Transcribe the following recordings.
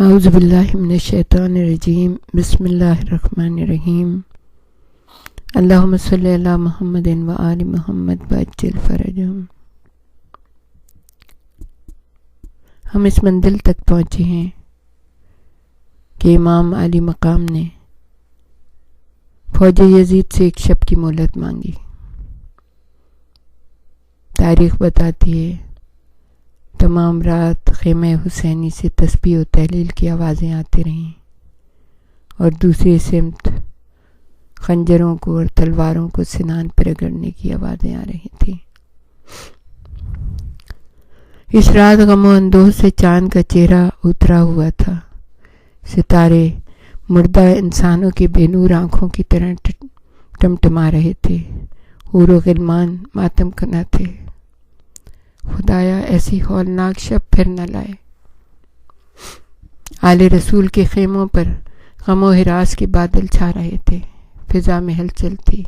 اعوذ باللہ من الشیطان الرجیم بسم اللہ الرحمن الرحیم اللہم صلی علی محمد و آل محمد وعجل فرجہم۔ ہم اس منزل تک پہنچے ہیں کہ امام علی مقام نے فوج یزید سے ایک شب کی مہلت مانگی۔ تاریخ بتاتی ہے تمام رات خیمہ حسینی سے تسبیح و تحلیل کی آوازیں آتی رہیں اور دوسری سمت خنجروں کو اور تلواروں کو سنان پر رگڑنے کی آوازیں آ رہی تھیں۔ اس رات غم و اندوہ سے چاند کا چہرہ اترا ہوا تھا۔ ستارے مردہ انسانوں کی بے نور آنکھوں کی طرح ٹمٹما رہے تھے۔ حور و غلمان ماتم کنا تھے۔ خدایا ایسی ہولناک شب پھر نہ لائے۔ آل رسول کے خیموں پر غم و ہراس کے بادل چھا رہے تھے۔ فضا میں ہلچل تھی۔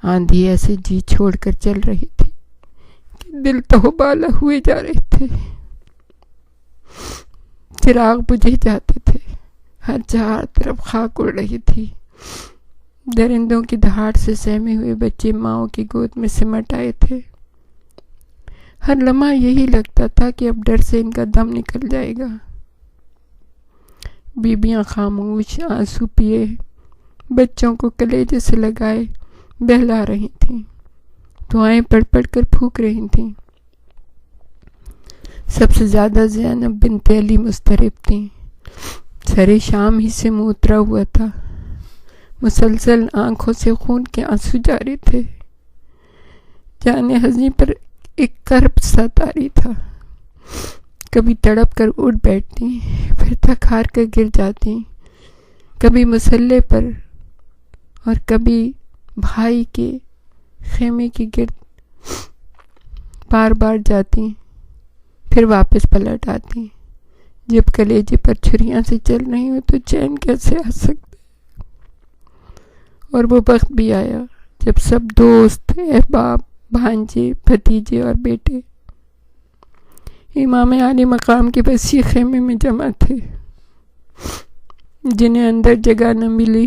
آندھی ایسے جی چھوڑ کر چل رہی تھی کہ دل تہوبالا ہوئے جا رہے تھے۔ چراغ بجھے جاتے تھے۔ ہر چار طرف خاک اڑ رہی تھی۔ درندوں کی دہاڑ سے سہمے ہوئے بچے ماؤں کی گود میں سمٹ آئے تھے۔ ہر لمحہ یہی لگتا تھا کہ اب ڈر سے ان کا دم نکل جائے گا۔ بیبیاں خاموش آنسو پیے بچوں کو کلیجے سے لگائے بہلا رہی تھیں، دعائیں پڑھ پڑھ کر پھونک رہی تھیں۔ سب سے زیادہ زینب بنت علی مضطرب تھیں۔ سر شام ہی سے منہ اترا ہوا تھا۔ مسلسل آنکھوں سے خون کے آنسو جاری تھے۔ جانے حزیں پر ایک کرب سا طاری تھا۔ کبھی تڑپ کر اٹھ بیٹھتی، پھر تھک ہار کر گر جاتی، کبھی مسلح پر اور کبھی بھائی کے خیمے کے گرد بار بار جاتی، پھر واپس پلٹ آتی۔ جب کلیجے پر چھریاں سے چل رہی ہوں تو چین کیسے آ سکتے؟ اور وہ وقت بھی آیا جب سب دوست، احباب، بھانجے، بھتیجے اور بیٹے امام علی مقام کے وسیع خیمے میں جمع تھے۔ جنہیں اندر جگہ نہ ملی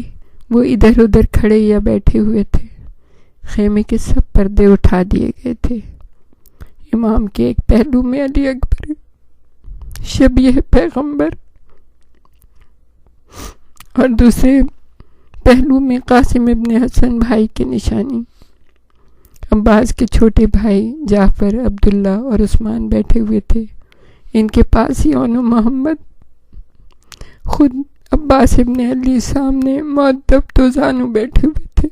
وہ ادھر ادھر کھڑے یا بیٹھے ہوئے تھے۔ خیمے کے سب پردے اٹھا دیے گئے تھے۔ امام کے ایک پہلو میں علی اکبر شبیہ پیغمبر اور دوسرے پہلو میں قاسم ابن حسن بھائی کی نشانی۔ عباس کے چھوٹے بھائی جعفر، عبداللہ اور عثمان بیٹھے ہوئے تھے۔ ان کے پاس ہی اونو محمد، خود عباس ابن علی سامنے مؤدب دوزانو بیٹھے ہوئے تھے۔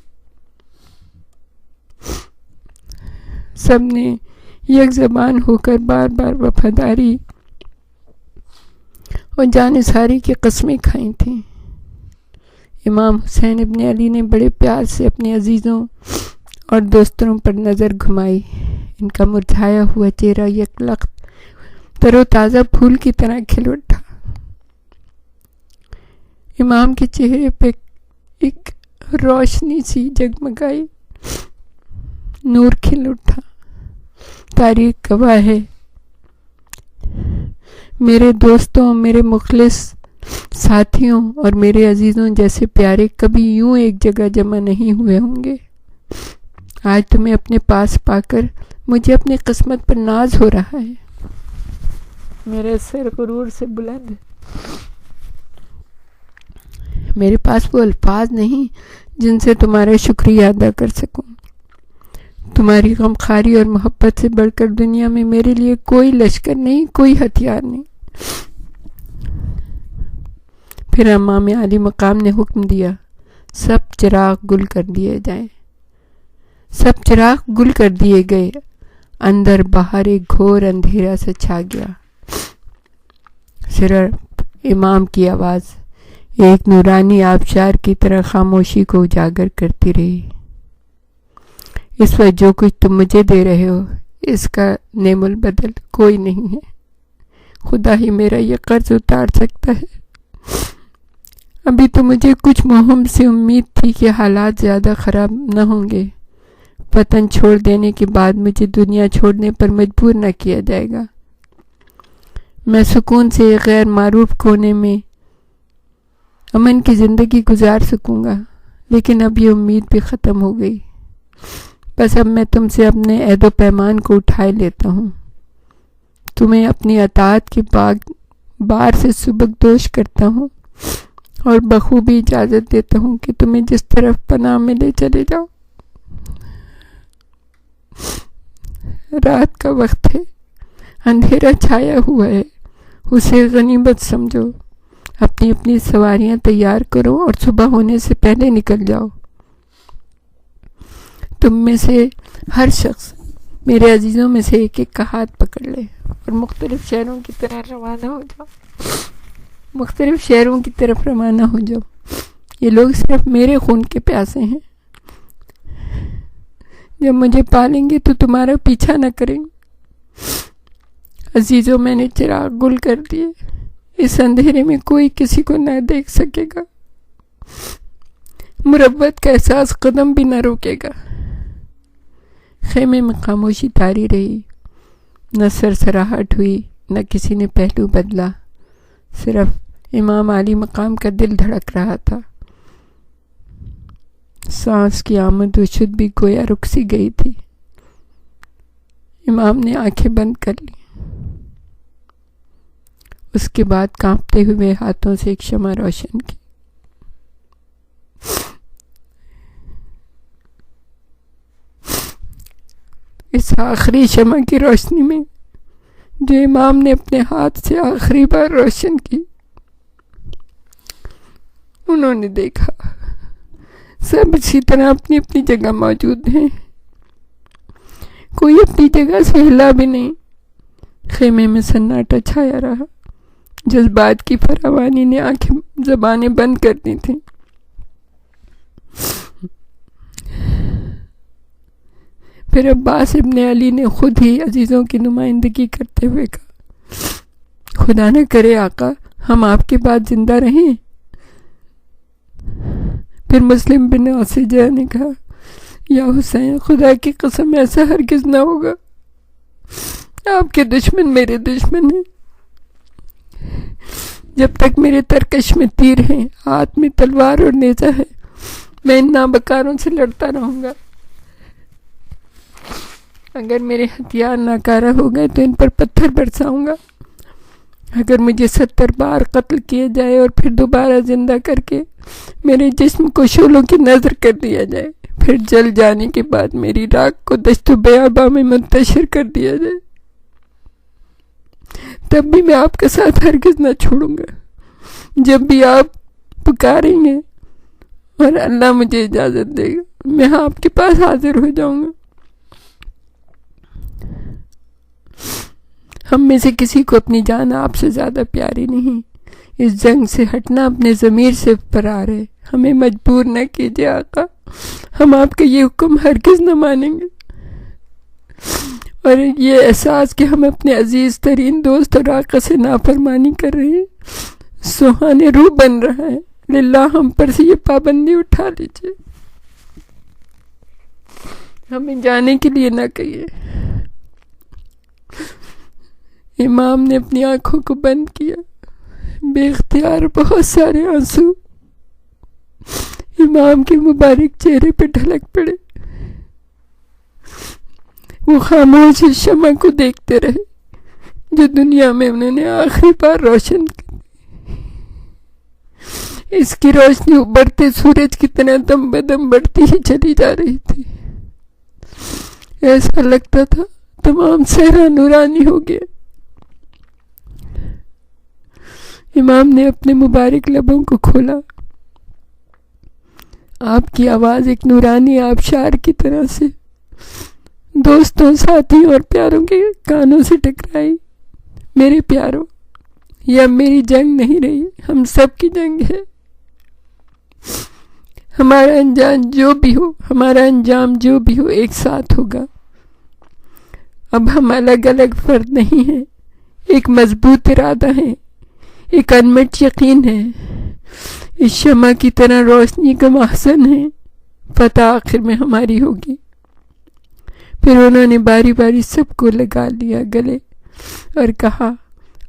سب نے یک زبان ہو کر بار بار وفاداری اور جانثاری کی قسمیں کھائی تھیں۔ امام حسین ابن علی نے بڑے پیار سے اپنے عزیزوں اور دوستوں پر نظر گھمائی۔ ان کا مرجھایا ہوا چہرہ یک لخت تر و تازہ پھول کی طرح کھل اٹھا۔ امام کے چہرے پہ ایک روشنی سی جگمگائی، نور کھل اٹھا۔ تاریخ گواہ ہے، میرے دوستوں، میرے مخلص ساتھیوں اور میرے عزیزوں جیسے پیارے کبھی یوں ایک جگہ جمع نہیں ہوئے ہوں گے۔ آج تمہیں اپنے پاس پا کر مجھے اپنی قسمت پر ناز ہو رہا ہے۔ میرے سر غرور سے بلند ہے۔ میرے پاس وہ الفاظ نہیں جن سے تمہارا شکریہ ادا کر سکوں۔ تمہاری غمخواری اور محبت سے بڑھ کر دنیا میں میرے لیے کوئی لشکر نہیں، کوئی ہتھیار نہیں۔ پھر امام علی مقام نے حکم دیا، سب چراغ گل کر دیے جائیں۔ سب چراغ گل کر دیے گئے۔ اندر باہر ایک گھور اندھیرا سے چھا گیا۔ صرف امام کی آواز ایک نورانی آبشار کی طرح خاموشی کو اجاگر کرتی رہی۔ اس وقت جو کچھ تم مجھے دے رہے ہو اس کا نعم البدل کوئی نہیں ہے۔ خدا ہی میرا یہ قرض اتار سکتا ہے۔ ابھی تو مجھے کچھ مہم سے امید تھی کہ حالات زیادہ خراب نہ ہوں گے۔ وطن چھوڑ دینے کے بعد مجھے دنیا چھوڑنے پر مجبور نہ کیا جائے گا۔ میں سکون سے غیر معروف کونے میں امن کی زندگی گزار سکوں گا، لیکن اب یہ امید بھی ختم ہو گئی۔ بس اب میں تم سے اپنے عہد و پیمان کو اٹھائے لیتا ہوں، تمہیں اپنی اطاعت کے بار سے سبکدوش کرتا ہوں اور بخوبی اجازت دیتا ہوں کہ تمہیں جس طرف پناہ میں لے چلے جاؤ۔ رات کا وقت ہے، اندھیرا چھایا ہوا ہے، اسے غنیمت سمجھو، اپنی اپنی سواریاں تیار کرو اور صبح ہونے سے پہلے نکل جاؤ۔ تم میں سے ہر شخص میرے عزیزوں میں سے ایک ایک کا ہاتھ پکڑ لے اور مختلف شہروں کی طرف روانہ ہو جاؤ۔ یہ لوگ صرف میرے خون کے پیاسے ہیں، جب مجھے پالیں گے تو تمہارا پیچھا نہ کریں۔ عزیزوں، میں نے چراغ گل کر دیے، اس اندھیرے میں کوئی کسی کو نہ دیکھ سکے گا، مربت کا احساس قدم بھی نہ روکے گا۔ خیمے میں خاموشی طاری رہی، نہ سرسراہٹ ہوئی، نہ کسی نے پہلو بدلا، صرف امام عالی مقام کا دل دھڑک رہا تھا۔ سانس کی آمد و شد بھی گویا رک سی گئی تھی۔ امام نے آنکھیں بند کر لی، اس کے بعد کانپتے ہوئے ہاتھوں سے ایک شمع روشن کی۔ اس آخری شمع کی روشنی میں جو امام نے اپنے ہاتھ سے آخری بار روشن کی، انہوں نے دیکھا سب اسی طرح اپنی اپنی جگہ موجود ہیں، کوئی اپنی جگہ سے ہلا بھی نہیں۔ خیمے میں سناٹا چھایا رہا، جذبات کی فراوانی نے آنکھیں زبانیں بند کر دی تھیں۔ پھر عباس ابن علی نے خود ہی عزیزوں کی نمائندگی کرتے ہوئے کہا، خدا نہ کرے آقا ہم آپ کے بعد زندہ رہیں۔ پھر مسلم بن عاصجہ نے کہا، یا حسین، خدا کی قسم ایسا ہرگز نہ ہوگا، آپ کے دشمن میرے دشمن ہیں، جب تک میرے ترکش میں تیر ہیں، ہاتھ میں تلوار اور نیزہ ہے، میں ان نابکاروں سے لڑتا رہوں گا۔ اگر میرے ہتھیار ناکارہ ہو گئے تو ان پر پتھر برساؤں گا، اگر مجھے 70 بار قتل کیا جائے اور پھر دوبارہ زندہ کر کے میرے جسم کو شعلوں کی نظر کر دیا جائے، پھر جل جانے کے بعد میری راکھ کو دشت و بیاباں میں منتشر کر دیا جائے، تب بھی میں آپ کا ساتھ ہرگز نہ چھوڑوں گا۔ جب بھی آپ پکاریں گے اور اللہ مجھے اجازت دے گا، میں آپ کے پاس حاضر ہو جاؤں گا۔ ہم میں سے کسی کو اپنی جان آپ سے زیادہ پیاری نہیں، اس جنگ سے ہٹنا اپنے ضمیر سے فرار ہے، ہمیں مجبور نہ کیجیے آقا، ہم آپ کا یہ حکم ہرگز نہ مانیں گے۔ اور یہ احساس کہ ہم اپنے عزیز ترین دوست اور آقا سے نافرمانی کر رہے ہیں سوہانے روح بن رہا ہے، للہ ہم پر سے یہ پابندی اٹھا لیجیے، ہمیں جانے کے لیے نہ کہیے۔ امام نے اپنی آنکھوں کو بند کیا، بے اختیار بہت سارے آنسو امام کے مبارک چہرے پہ ڈھلک پڑے۔ وہ خاموش اس شمع کو دیکھتے رہے جو دنیا میں انہوں نے آخری بار روشن کی۔ اس کی روشنی ابھرتے سورج کی طرح دم بدم بڑھتی ہی چلی جا رہی تھی، ایسا لگتا تھا تمام صحرا نورانی ہو گیا۔ امام نے اپنے مبارک لبوں کو کھولا، آپ کی آواز ایک نورانی آبشار کی طرح سے دوستوں، ساتھیوں اور پیاروں کے کانوں سے ٹکرائی۔ میرے پیاروں، یہ اب میری جنگ نہیں رہی، ہم سب کی جنگ ہے۔ ہمارا انجام جو بھی ہو ایک ساتھ ہوگا۔ اب ہم الگ الگ فرد نہیں ہیں، ایک مضبوط ارادہ ہے، ایک انمٹ یقین ہے، اس شمع کی طرح روشنی کا محسن ہے، فتح آخر میں ہماری ہوگی۔ پھر انہوں نے باری باری سب کو لگا لیا گلے اور کہا،